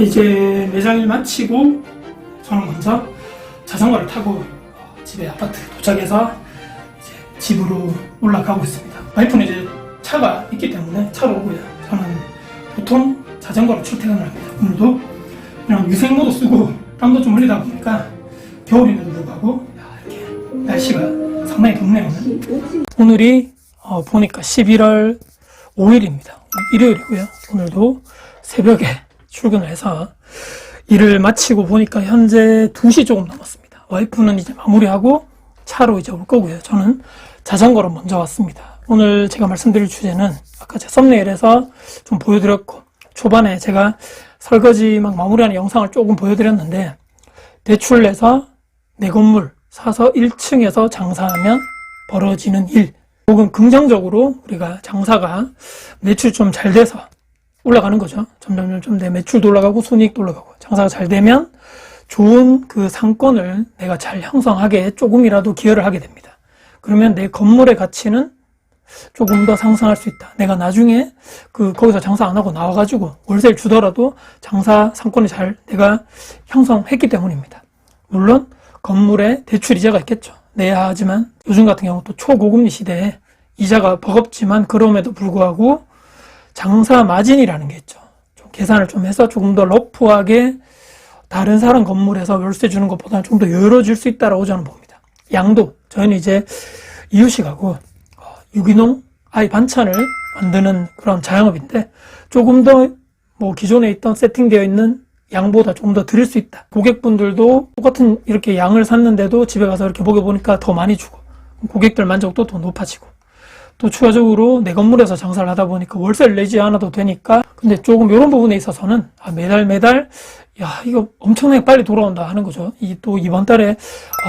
이제 매장일 마치고 저는 먼저 자전거를 타고 집에 아파트 도착해서 이제 집으로 올라가고 있습니다. 와이프는 이제 차가 있기 때문에 차로 오고요. 저는 보통 자전거로 출퇴근을 합니다. 오늘도 그냥 위생모도 쓰고 땀도 좀 흘리다 보니까 겨울임에도 불구하고 이렇게 날씨가 상당히 덥네요. 오늘이 보니까 11월 5일입니다. 일요일이고요. 오늘도 새벽에 출근을 해서 일을 마치고 보니까 현재 2시 조금 남았습니다. 와이프는 이제 마무리하고 차로 이제 올 거고요. 저는 자전거로 먼저 왔습니다. 오늘 제가 말씀드릴 주제는 아까 제 썸네일에서 좀 보여드렸고 초반에 제가 설거지 막 마무리하는 영상을 조금 보여드렸는데 대출 내서 내 건물 사서 1층에서 장사하면 벌어지는 일, 혹은 긍정적으로 우리가 장사가 매출 좀 잘 돼서 올라가는 거죠. 점점 내 매출도 올라가고 순이익도 올라가고 장사가 잘 되면 좋은 그 상권을 내가 잘 형성하게 조금이라도 기여를 하게 됩니다. 그러면 내 건물의 가치는 조금 더 상승할 수 있다. 내가 나중에 거기서 장사 안 하고 나와가지고 월세를 주더라도 장사 상권이 잘 내가 형성했기 때문입니다. 물론 건물에 대출 이자가 있겠죠. 내야 하지만 요즘 같은 경우 또 초고금리 시대에 이자가 버겁지만 그럼에도 불구하고 장사 마진이라는 게 있죠. 좀 계산을 좀 해서 조금 더 러프하게 다른 사람 건물에서 월세 주는 것보다는 좀 더 여유로워질 수 있다라고 저는 봅니다. 양도, 저희는 이제 이웃이가고 유기농 아이 반찬을 만드는 그런 자영업인데 조금 더 기존에 있던 세팅되어 있는 양보다 조금 더 드릴 수 있다. 고객분들도 똑같은 이렇게 양을 샀는데도 집에 가서 이렇게 먹여보니까 더 많이 주고 고객들 만족도 더 높아지고 또 추가적으로 내 건물에서 장사를 하다 보니까 월세를 내지 않아도 되니까 근데 조금 이런 부분에 있어서는 매달 이거 엄청나게 빨리 돌아온다 하는 거죠. 또 이번 달에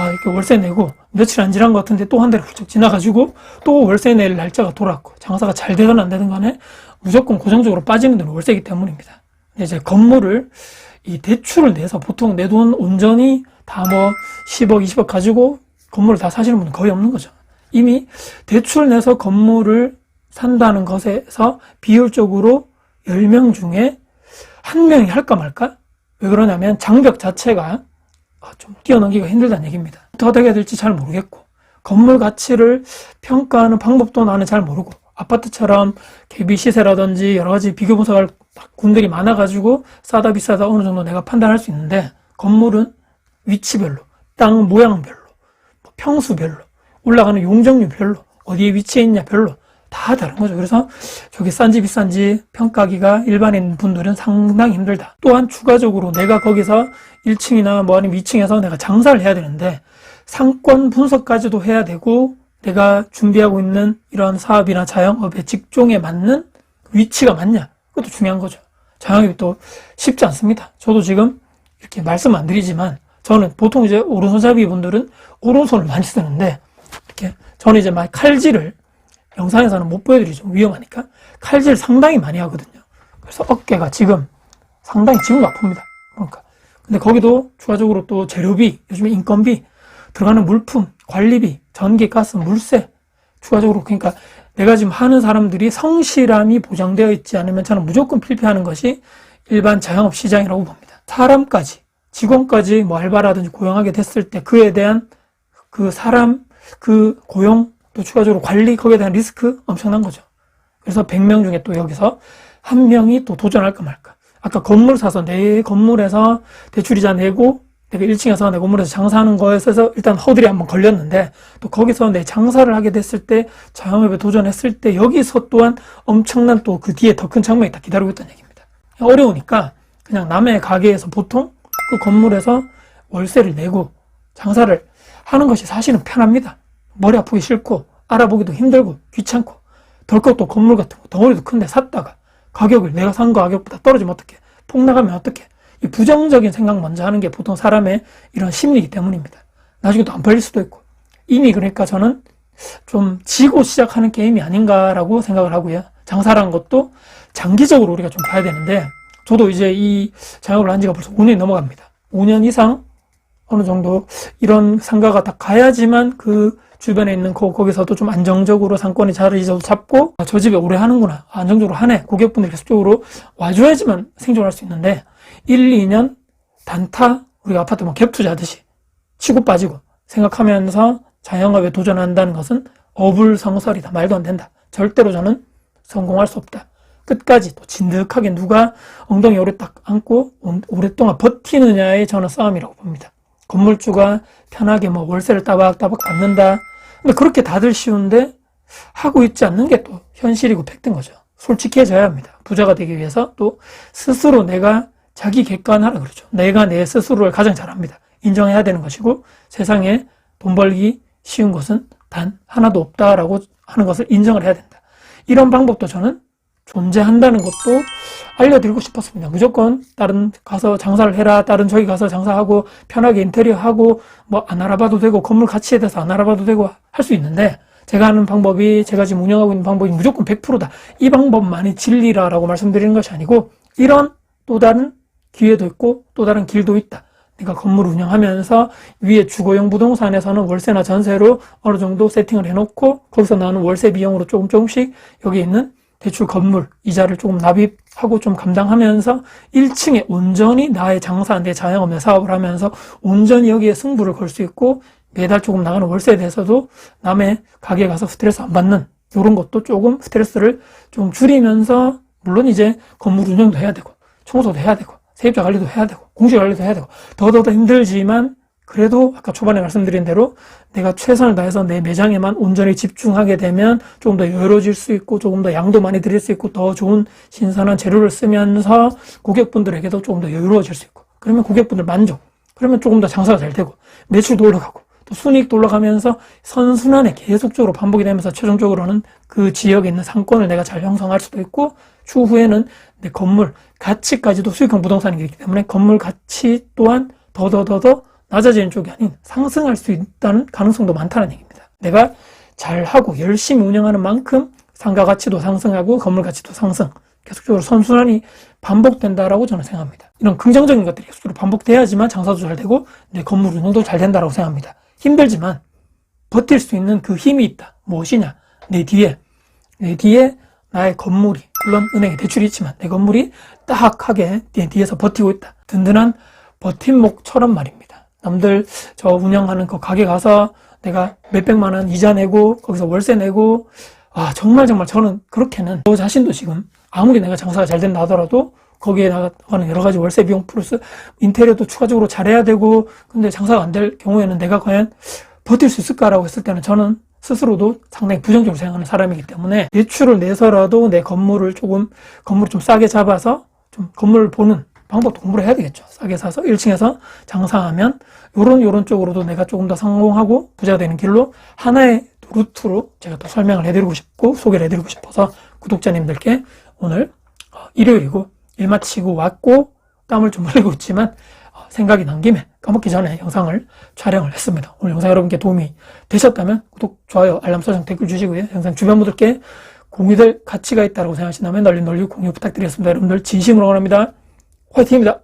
이렇게 월세 내고 며칠 안 지난 것 같은데 또 한 달이 훌쩍 지나가지고 또 월세 낼 날짜가 돌아왔고 장사가 잘 되든 안 되든 간에 무조건 고정적으로 빠지는 데는 월세이기 때문입니다. 이제 건물을 이 대출을 내서 보통 내 돈 온전히 다 10억, 20억 가지고 건물을 다 사시는 분은 거의 없는 거죠. 이미 대출 내서 건물을 산다는 것에서 비율적으로 10명 중에 1명이 할까 말까? 왜 그러냐면 장벽 자체가 좀 뛰어넘기가 힘들다는 얘기입니다. 어떻게 해야 될지 잘 모르겠고 건물 가치를 평가하는 방법도 나는 잘 모르고 아파트처럼 대비 시세라든지 여러 가지 비교 분석할 군들이 많아가지고 싸다 비싸다 어느 정도 내가 판단할 수 있는데 건물은 위치별로, 땅 모양별로, 평수별로, 올라가는 용적률별로, 어디에 위치해 있냐 별로 다 다른 거죠. 그래서 저게 싼지 비싼지 평가하기가 일반인 분들은 상당히 힘들다. 또한 추가적으로 내가 거기서 1층이나 아니면 2층에서 내가 장사를 해야 되는데 상권 분석까지도 해야 되고 내가 준비하고 있는 이런 사업이나 자영업의 직종에 맞는 위치가 맞냐? 그것도 중요한 거죠. 자영업이 또 쉽지 않습니다. 저도 지금 이렇게 말씀 안 드리지만 저는 보통 이제 오른손잡이 분들은 오른손을 많이 쓰는데 이렇게 저는 이제 막 칼질을 영상에서는 못 보여드리죠. 위험하니까 칼질 상당히 많이 하거든요. 그래서 어깨가 지금 상당히 지금 아픕니다. 그러니까 근데 거기도 추가적으로 또 재료비, 요즘에 인건비, 들어가는 물품, 관리비, 전기, 가스, 물세 추가적으로 그러니까 내가 지금 하는 사람들이 성실함이 보장되어 있지 않으면 저는 무조건 필피하는 것이 일반 자영업 시장이라고 봅니다. 사람까지, 직원까지 알바라든지 고용하게 됐을 때 그에 대한 그 사람, 그 고용, 또 추가적으로 관리, 거기에 대한 리스크 엄청난 거죠. 그래서 100명 중에 또 여기서 한 명이 또 도전할까 말까. 아까 건물 사서 내 건물에서 대출이자 내고 내가 1층에서 내 건물에서 장사하는 거에 있어서 일단 허들이 한번 걸렸는데 또 거기서 내 장사를 하게 됐을 때 자영업에 도전했을 때 여기서 또한 엄청난 또 그 뒤에 더 큰 장면이 다 기다리고 있다는 얘기입니다. 어려우니까 그냥 남의 가게에서 보통 그 건물에서 월세를 내고 장사를 하는 것이 사실은 편합니다. 머리 아프기 싫고 알아보기도 힘들고 귀찮고 덜컥 또 건물 같은 거 덩어리도 큰데 샀다가 가격을 내가 산 거 가격보다 떨어지면 어떡해? 폭락하면 어떡해? 이 부정적인 생각 먼저 하는 게 보통 사람의 이런 심리이기 때문입니다. 나중에 또 안 팔릴 수도 있고 이미 그러니까 저는 좀 지고 시작하는 게임이 아닌가라고 생각을 하고요. 장사라는 것도 장기적으로 우리가 좀 봐야 되는데 저도 이제 이 자영업을 한 지가 벌써 5년이 넘어갑니다. 5년 이상 어느 정도 이런 상가가 다 가야지만 그 주변에 있는 거기서도 좀 안정적으로 상권이 자리도 잡고 저 집에 오래 하는구나, 안정적으로 하네, 고객분들이 계속적으로 와줘야지만 생존할 수 있는데 1, 2년 단타 우리가 아파트 뭐 갭 투자하듯이 치고 빠지고 생각하면서 자영업에 도전한다는 것은 어불성설이다. 말도 안 된다. 절대로 저는 성공할 수 없다. 끝까지 또 진득하게 누가 엉덩이 오래 딱 안고 오랫동안 버티느냐의 저는 싸움이라고 봅니다. 건물주가 편하게 뭐 월세를 따박따박 받는다. 근데 그렇게 다들 쉬운데 하고 있지 않는 게 또 현실이고 팩트인 거죠. 솔직해져야 합니다. 부자가 되기 위해서 또 스스로 내가 자기 객관하라 그러죠. 내가 내 스스로를 가장 잘합니다. 인정해야 되는 것이고 세상에 돈 벌기 쉬운 것은 단 하나도 없다라고 하는 것을 인정을 해야 된다. 이런 방법도 저는 존재한다는 것도 알려드리고 싶었습니다. 무조건 다른 가서 장사를 해라, 다른 저기 가서 장사하고 편하게 인테리어 하고 뭐 안 알아봐도 되고 건물 가치에 대해서 안 알아봐도 되고 할 수 있는데 제가 하는 방법이 제가 지금 운영하고 있는 방법이 무조건 100%다. 이 방법만이 진리라라고 말씀드리는 것이 아니고 이런 또 다른 기회도 있고 또 다른 길도 있다. 내가 건물 운영하면서 위에 주거용 부동산에서는 월세나 전세로 어느 정도 세팅을 해놓고 거기서 나오는 월세 비용으로 조금씩 여기 있는 대출 건물 이자를 조금 납입하고 좀 감당하면서 1층에 온전히 나의 장사, 내 자영업, 내 사업을 하면서 온전히 여기에 승부를 걸 수 있고 매달 조금 나가는 월세에 대해서도 남의 가게에 가서 스트레스 안 받는 이런 것도 조금 스트레스를 좀 줄이면서 물론 이제 건물 운영도 해야 되고 청소도 해야 되고 세입자 관리도 해야 되고 공시 관리도 해야 되고 더더 힘들지만 그래도 아까 초반에 말씀드린 대로 내가 최선을 다해서 내 매장에만 온전히 집중하게 되면 조금 더 여유로워질 수 있고 조금 더 양도 많이 드릴 수 있고 더 좋은 신선한 재료를 쓰면서 고객분들에게도 조금 더 여유로워질 수 있고 그러면 고객분들 만족, 그러면 조금 더 장사가 잘 되고 매출도 올라가고 또 순이익도 올라가면서 선순환에 계속적으로 반복이 되면서 최종적으로는 그 지역에 있는 상권을 내가 잘 형성할 수도 있고 추후에는 내 건물 가치까지도 수익형 부동산이기 때문에 건물 가치 또한 더 낮아지는 쪽이 아닌 상승할 수 있다는 가능성도 많다는 얘기입니다. 내가 잘하고 열심히 운영하는 만큼 상가 가치도 상승하고 건물 가치도 상승, 계속적으로 선순환이 반복된다라고 저는 생각합니다. 이런 긍정적인 것들이 계속적으로 반복돼야지만 장사도 잘 되고 내 건물 운영도 잘 된다고 생각합니다. 힘들지만 버틸 수 있는 그 힘이 있다. 무엇이냐? 내 뒤에 나의 건물이, 물론 은행에 대출이 있지만 내 건물이 딱하게 내 뒤에서 버티고 있다. 든든한 버팀목처럼 말입니다. 남들 저 운영하는 그 가게 가서 내가 몇백만 원 이자 내고 거기서 월세 내고 정말 저는 그렇게는 저 자신도 지금 아무리 내가 장사가 잘 된다 하더라도 거기에 나가는 여러 가지 월세 비용 플러스 인테리어도 추가적으로 잘해야 되고 근데 장사가 안 될 경우에는 내가 과연 버틸 수 있을까라고 했을 때는 저는 스스로도 상당히 부정적으로 생각하는 사람이기 때문에 대출을 내서라도 내 건물을 좀 싸게 잡아서 좀 건물을 보는 방법도 공부를 해야 되겠죠. 싸게 사서 1층에서 장사하면 요런 쪽으로도 내가 조금 더 성공하고 부자가 되는 길로 하나의 루트로 제가 또 설명을 해드리고 싶고 소개를 해드리고 싶어서 구독자님들께 오늘 일요일이고 일 마치고 왔고 땀을 좀 흘리고 있지만 생각이 난 김에 까먹기 전에 영상을 촬영을 했습니다. 오늘 영상 여러분께 도움이 되셨다면 구독, 좋아요, 알람 설정, 댓글 주시고요. 영상 주변 분들께 공유될 가치가 있다고 생각하신다면 널리 공유 부탁드리겠습니다. 여러분들 진심으로 응원합니다. 화이팅입니다.